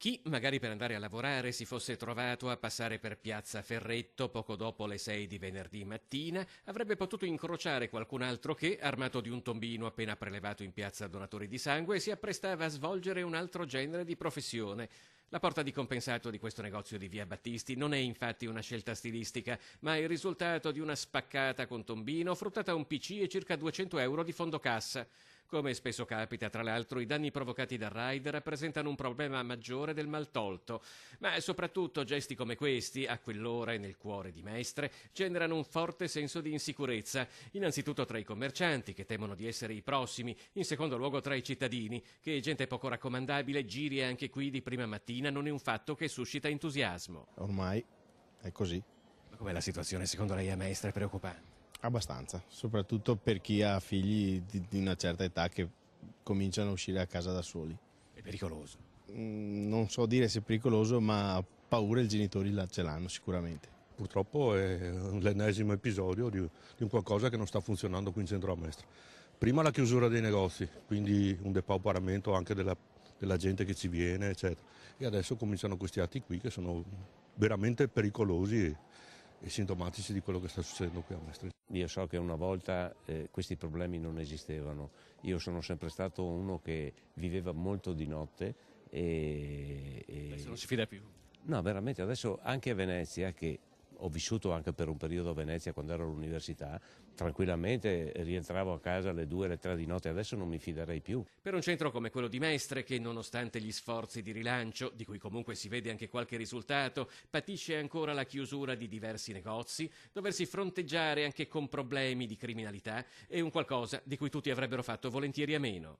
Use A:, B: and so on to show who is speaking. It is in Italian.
A: Chi, magari per andare a lavorare, si fosse trovato a passare per Piazza Ferretto poco dopo le 6 di venerdì mattina, avrebbe potuto incrociare qualcun altro che, armato di un tombino appena prelevato in piazza donatori di sangue, si apprestava a svolgere un altro genere di professione. La porta di compensato di questo negozio di via Battisti non è infatti una scelta stilistica, ma il risultato di una spaccata con tombino fruttata a un PC e circa 200 euro di fondo cassa. Come spesso capita, tra l'altro, i danni provocati dal raid rappresentano un problema maggiore del maltolto, ma soprattutto gesti come questi, a quell'ora e nel cuore di Mestre, generano un forte senso di insicurezza, innanzitutto tra i commercianti, che temono di essere i prossimi, in secondo luogo tra i cittadini, che gente poco raccomandabile giri anche qui di prima mattina non è un fatto che suscita entusiasmo.
B: Ormai è così.
A: Ma com'è la situazione secondo lei a Mestre? È preoccupante?
B: Abbastanza, soprattutto per chi ha figli di una certa età che cominciano a uscire a casa da soli.
A: È pericoloso.
B: Non so dire se è pericoloso, ma paura i genitori ce l'hanno sicuramente.
C: Purtroppo è l'ennesimo episodio di un qualcosa che non sta funzionando qui in centro a Mestre. Prima la chiusura dei negozi, quindi un depauperamento anche della gente che ci viene, eccetera. E adesso cominciano questi atti qui che sono veramente pericolosi e sintomatici di quello che sta succedendo qui a Mestre.
D: Io so che una volta questi problemi non esistevano. Io sono sempre stato uno che viveva molto di notte
A: Adesso non si fida più.
D: No, veramente, adesso anche a Venezia, che ho vissuto anche per un periodo a Venezia quando ero all'università, tranquillamente rientravo a casa alle 2, alle 3 di notte, adesso non mi fiderei più.
A: Per un centro come quello di Mestre, che nonostante gli sforzi di rilancio, di cui comunque si vede anche qualche risultato, patisce ancora la chiusura di diversi negozi, doversi fronteggiare anche con problemi di criminalità è un qualcosa di cui tutti avrebbero fatto volentieri a meno.